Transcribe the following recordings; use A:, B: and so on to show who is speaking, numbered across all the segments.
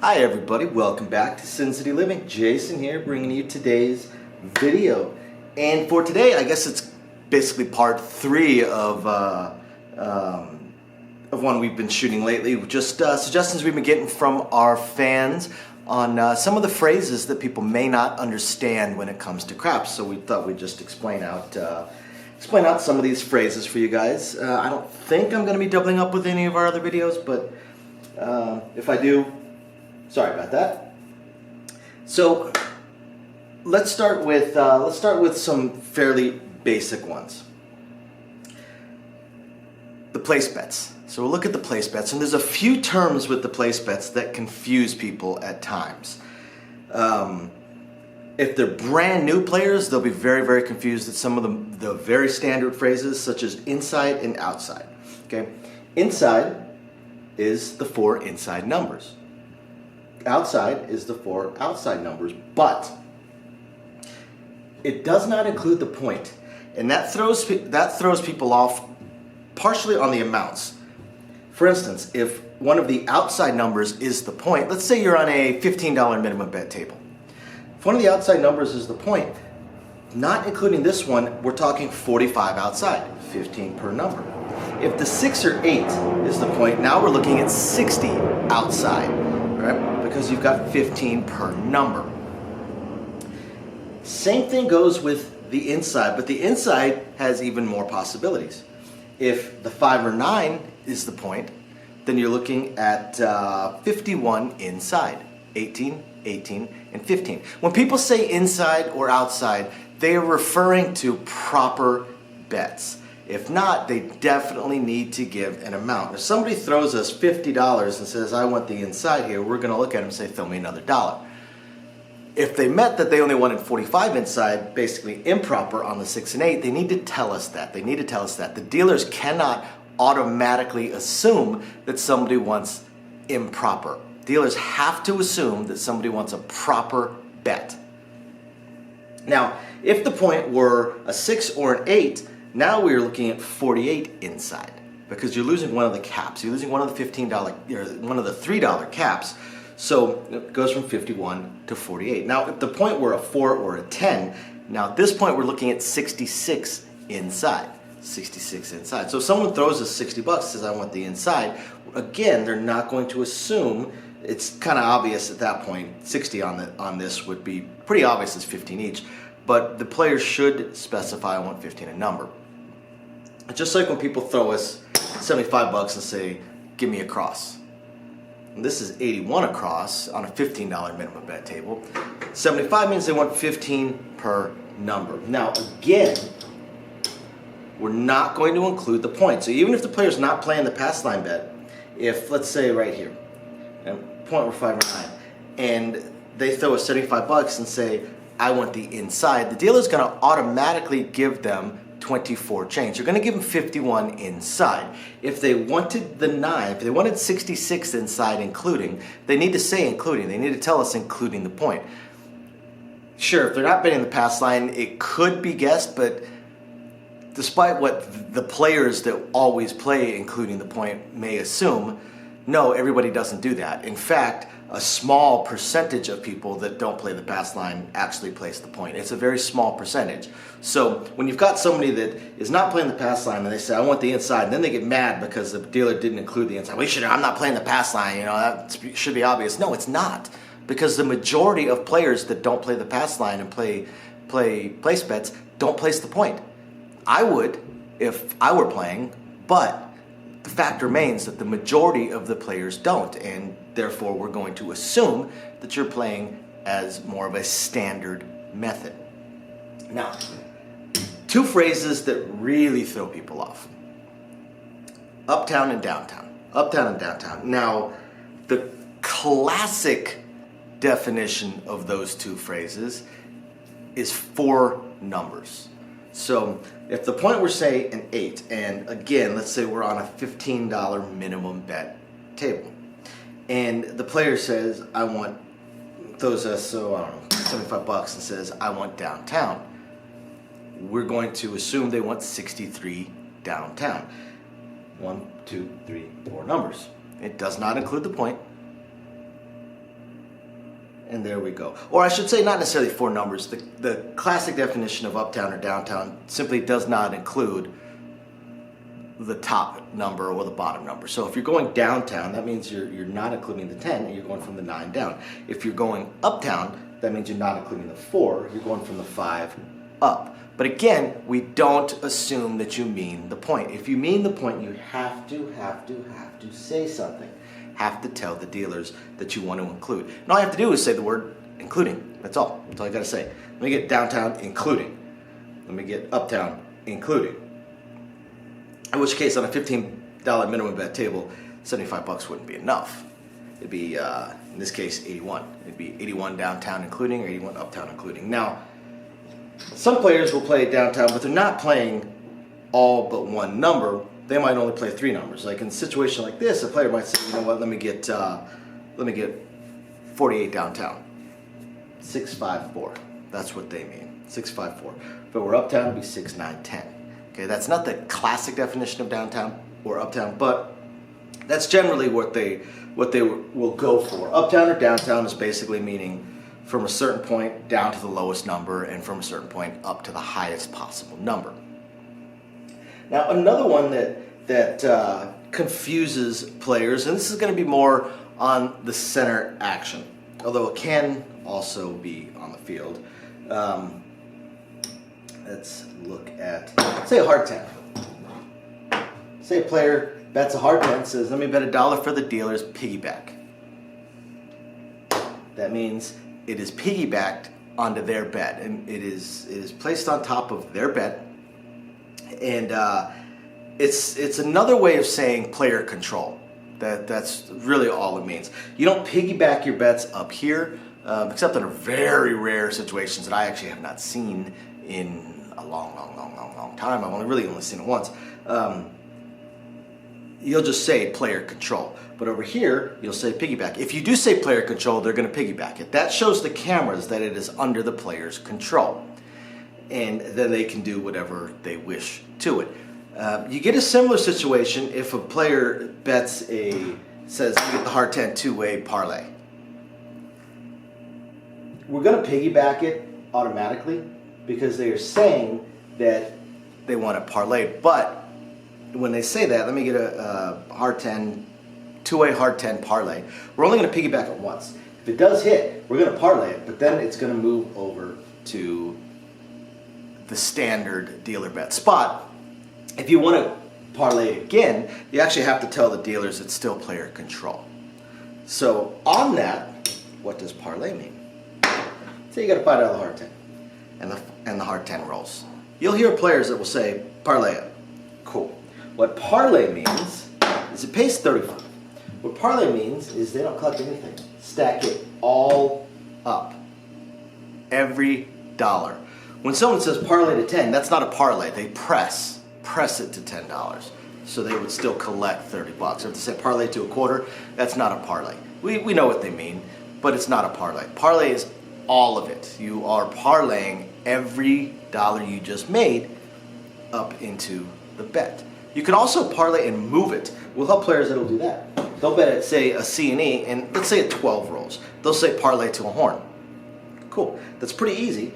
A: Hi everybody, welcome back to Sin City Living. Jason here bringing you today's video. And for today, I guess it's basically part 3 of one we've been shooting lately. Just suggestions we've been getting from our fans on some of the phrases that people may not understand when it comes to craps. So we thought we'd just explain out some of these phrases for you guys. I don't think I'm going to be doubling up with any of our other videos, but if I do, sorry about that. So let's start with some fairly basic ones. The place bets. So we'll look at the place bets, and there's a few terms with the place bets that confuse people at times. If they're brand new players, they'll be very, very confused at some of the very standard phrases, such as inside and outside. Okay, inside is the 4 inside numbers. Outside is the 4 outside numbers, but it does not include the point, and that throws people off partially on the amounts. For instance, if one of the outside numbers is the point, let's say you're on a $15 minimum bet table. If one of the outside numbers is the point, not including this one, we're talking 45 outside, 15 per number. If the 6 or 8 is the point, now we're looking at 60 outside, right? Because you've got 15 per number. Same thing goes with the inside, but the inside has even more possibilities. If the 5 or 9 is the point, then you're looking at 51 inside, 18, 18, and 15. When people say inside or outside, they are referring to proper bets. If not, they definitely need to give an amount. If somebody throws us $50 and says, I want the inside here, we're going to look at them and say, throw me another $1. If they meant that they only wanted 45 inside, basically improper on the 6 and 8, they need to tell us that. They need to tell us that. The dealers cannot automatically assume that somebody wants improper. Dealers have to assume that somebody wants a proper bet. Now, if the point were a 6 or an 8, now we're looking at 48 inside, because you're losing one of the caps. You're losing one of the $15 or one of the $3 caps. So it goes from 51 to 48. Now, if the point were a 4 or a 10, now at this point we're looking at 66 inside. 66 inside. So if someone throws us $60, says I want the inside, again, they're not going to assume. It's kind of obvious at that point. 60 on this would be pretty obvious as 15 each, but the players should specify I want 15 a number. Just like when people throw us $75 and say, give me a cross. And this is 81 across on a $15 minimum bet table. 75 means they want 15 per number. Now again, we're not going to include the point. So even if the player's not playing the pass line bet, if let's say right here, point were 5 or 9, and they throw us $75 and say, I want the inside, the dealer's going to automatically give them 24 change. You're going to give them 51 inside. If they wanted the 9, if they wanted 66 inside including, they need to say including. They need to tell us including the point. Sure, if they're not betting the pass line, it could be guessed, but despite what the players that always play including the point may assume, no, everybody doesn't do that. In fact, a small percentage of people that don't play the pass line actually place the point. It's a very small percentage. So when you've got somebody that is not playing the pass line and they say, I want the inside, and then they get mad because the dealer didn't include the inside. I'm not playing the pass line, that should be obvious. No, it's not. Because the majority of players that don't play the pass line and play place bets don't place the point. I would if I were playing, but the fact remains that the majority of the players don't, and therefore we're going to assume that you're playing as more of a standard method. Now, 2 phrases that really throw people off. Uptown and downtown. Uptown and downtown. Now, the classic definition of those 2 phrases is 4 numbers. So if the point were, say, an 8, and again, let's say we're on a $15 minimum bet table, and the player says, throws us, $75 and says, I want downtown, we're going to assume they want 63 downtown. 1, 2, 3, 4 numbers. It does not include the point. And there we go. Or I should say not necessarily 4 numbers. The classic definition of uptown or downtown simply does not include the top number or the bottom number. So if you're going downtown, that means you're not including the 10 and you're going from the 9 down. If you're going uptown, that means you're not including the 4, you're going from the 5 up. But again, we don't assume that you mean the point. If you mean the point, you have to say something. Have to tell the dealers that you want to include. And all you have to do is say the word including. That's all. That's all you got to say. Let me get downtown including. Let me get uptown including. In which case, on a $15 minimum bet table, $75 wouldn't be enough. It'd be, in this case, 81. It'd be 81 downtown including or 81 uptown including. Now, some players will play downtown, but they're not playing all but one number. They might only play 3 numbers. Like in a situation like this, a player might say, you know what, let me get 48 downtown. 654. That's what they mean. 654. If it were uptown, it'd be 6, 9, 10. Okay, that's not the classic definition of downtown or uptown, but that's generally what they will go for. Uptown or downtown is basically meaning from a certain point down to the lowest number and from a certain point up to the highest possible number. Now, another one that confuses players, and this is going to be more on the center action, although it can also be on the field. Let's look at, say, a hard 10. Say a player bets a hard 10, says, let me bet $1 for the dealer's piggyback. That means it is piggybacked onto their bet, and it is placed on top of their bet. And it's another way of saying player control. That's really all it means. You don't piggyback your bets up here, except in very rare situations that I actually have not seen in a long time. I've only seen it once. You'll just say player control. But over here, you'll say piggyback. If you do say player control, they're going to piggyback it. That shows the cameras that it is under the player's control. And then they can do whatever they wish to it. You get a similar situation if a player says, you get the hard 10 two-way parlay. We're going to piggyback it automatically because they are saying that they want to parlay. But when they say that, let me get a hard 10, two-way hard 10 parlay. We're only going to piggyback it once. If it does hit, we're going to parlay it, but then it's going to move over to the standard dealer bet spot. If you want to parlay again, you actually have to tell the dealers it's still player control. So on that, what does parlay mean? Say you got a $5 hard 10 and the hard 10 rolls. You'll hear players that will say parlay it. Cool. What parlay means is it pays 35. What parlay means is they don't collect anything. Stack it all up. Every dollar. When someone says parlay to 10, that's not a parlay. They press it to $10. So they would still collect $30. If they say parlay to a quarter, that's not a parlay. We know what they mean, but it's not a parlay. Parlay is all of it. You are parlaying every dollar you just made up into the bet. You can also parlay and move it. We'll help players that'll do that. They'll bet at, say, a C&E, and let's say at 12 rolls. They'll say parlay to a horn. Cool. That's pretty easy.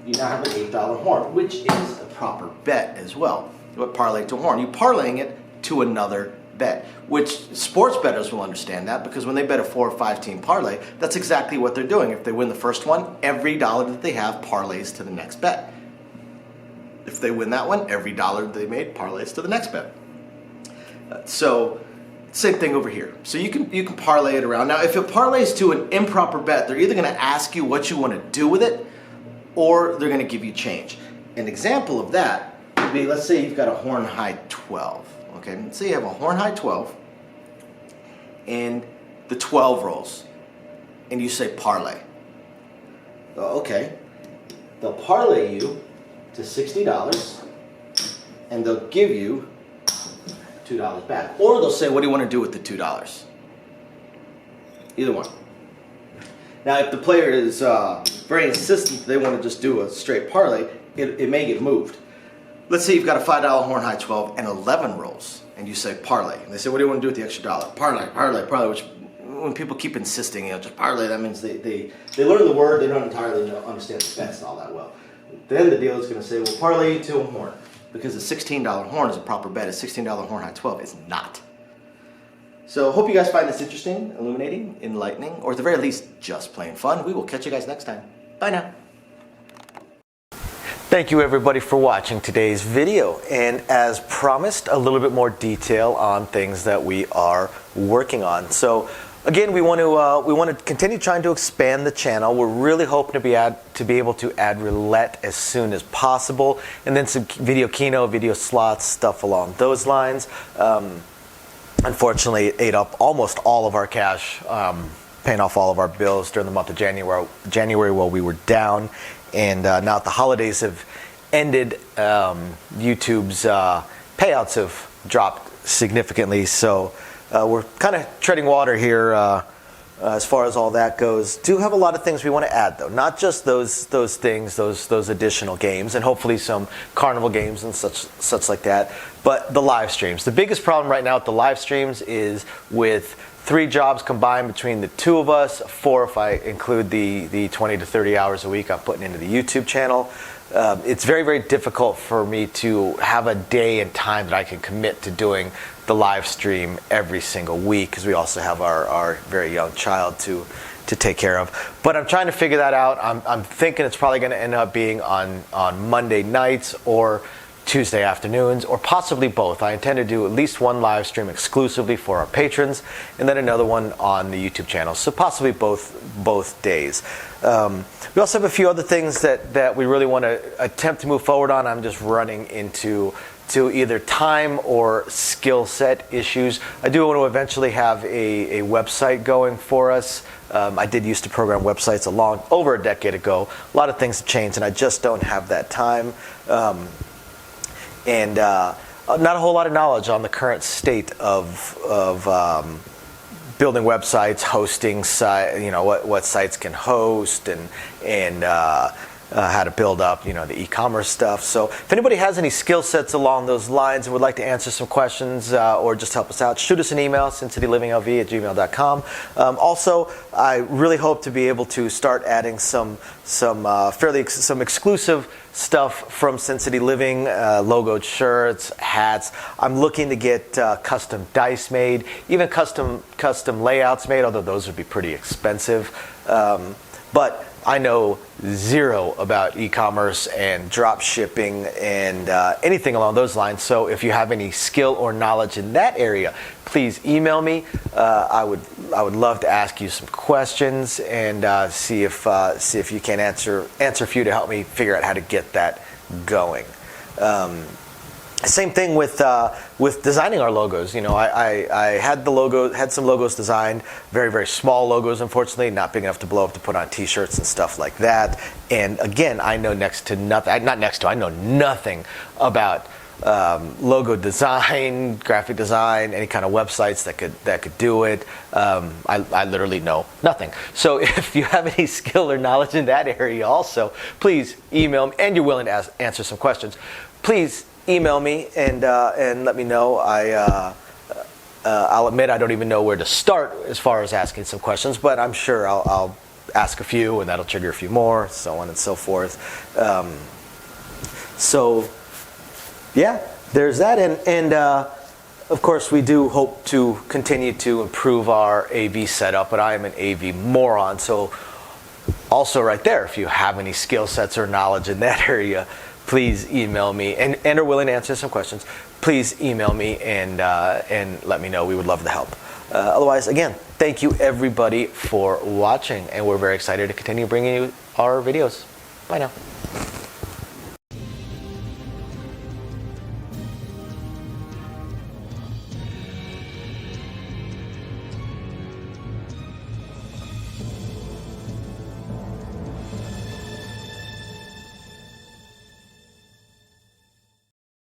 A: You now have an $8 horn, which is a proper bet as well. But parlay to a horn. You're parlaying it to another bet, which sports bettors will understand that because when they bet a 4 or 5 team parlay, that's exactly what they're doing. If they win the first one, every dollar that they have parlays to the next bet. If they win that one, every dollar they made parlays to the next bet. So same thing over here. So you can parlay it around. Now, if it parlays to an improper bet, they're either going to ask you what you want to do with it, or they're going to give you change. An example of that would be, let's say you've got a horn high 12. Okay, let's say you have a horn high 12, and the 12 rolls, and you say parlay. Okay, they'll parlay you to $60, and they'll give you $2 back. Or they'll say, what do you want to do with the $2? Either one. Now, if the player is very insistent they want to just do a straight parlay, it may get moved. Let's say you've got a $5 horn high 12 and 11 rolls, and you say parlay. And they say, what do you want to do with the extra dollar? Parlay, which when people keep insisting, just parlay, that means they learn the word, they don't entirely understand the bets all that well. Then the dealer's going to say, well, parlay to a horn, because a $16 horn is a proper bet. A $16 horn high 12 is not. So hope you guys find this interesting, illuminating, enlightening, or at the very least, just plain fun. We will catch you guys next time. Bye now. Thank you everybody for watching today's video, and as promised, a little bit more detail on things that we are working on. So again, we want to continue trying to expand the channel. We're really hoping to be able to add roulette as soon as possible, and then some video keno, video slots, stuff along those lines. Unfortunately, it ate up almost all of our cash, paying off all of our bills during the month of January while we were down. And now that the holidays have ended, YouTube's payouts have dropped significantly. So we're kind of treading water here as far as all that goes. Do have a lot of things we want to add, though. Not just those things, those additional games, and hopefully some carnival games and such like that. But the live streams. The biggest problem right now with the live streams is with 3 jobs combined between the 2 of us, 4 if I include the 20 to 30 hours a week I'm putting into the YouTube channel. It's very, very difficult for me to have a day and time that I can commit to doing the live stream every single week, because we also have our very young child to take care of. But I'm trying to figure that out. I'm thinking it's probably going to end up being on Monday nights or Tuesday afternoons, or possibly both. I intend to do at least one live stream exclusively for our patrons, and then another one on the YouTube channel. So possibly both days. We also have a few other things that we really want to attempt to move forward on. I'm just running into either time or skill set issues. I do want to eventually have a website going for us. I did used to program websites over a decade ago. A lot of things have changed, and I just don't have that time. And not a whole lot of knowledge on the current state of building websites, hosting what sites can host, and how to build up the e-commerce stuff. So if anybody has any skill sets along those lines and would like to answer some questions or just help us out, shoot us an email, sincitylivingLV@gmail.com. Also, I really hope to be able to start adding some exclusive stuff from Sin City Living, logoed shirts, hats. I'm looking to get custom dice made, even custom layouts made, although those would be pretty expensive. But I know zero about e-commerce and drop shipping and anything along those lines. So if you have any skill or knowledge in that area, please email me. I would love to ask you some questions and see if you can answer a few to help me figure out how to get that going. Same thing with designing our logos. I had some logos designed, very, very small logos, unfortunately, not big enough to blow up to put on t-shirts and stuff like that. And again, I know I know nothing about logo design, graphic design, any kind of websites that could do it. I literally know nothing. So if you have any skill or knowledge in that area also, please email me, and you're willing to answer some questions, please email me and let me know. I'll admit I don't even know where to start as far as asking some questions, but I'm sure I'll ask a few, and that'll trigger a few more, so on and so forth. So yeah, there's that, and of course we do hope to continue to improve our AV setup, but I am an AV moron, so also right there, if you have any skill sets or knowledge in that area, please email me, and are willing to answer some questions. Please email me and let me know. We would love to help. Otherwise, again, thank you everybody for watching, and we're very excited to continue bringing you our videos. Bye now.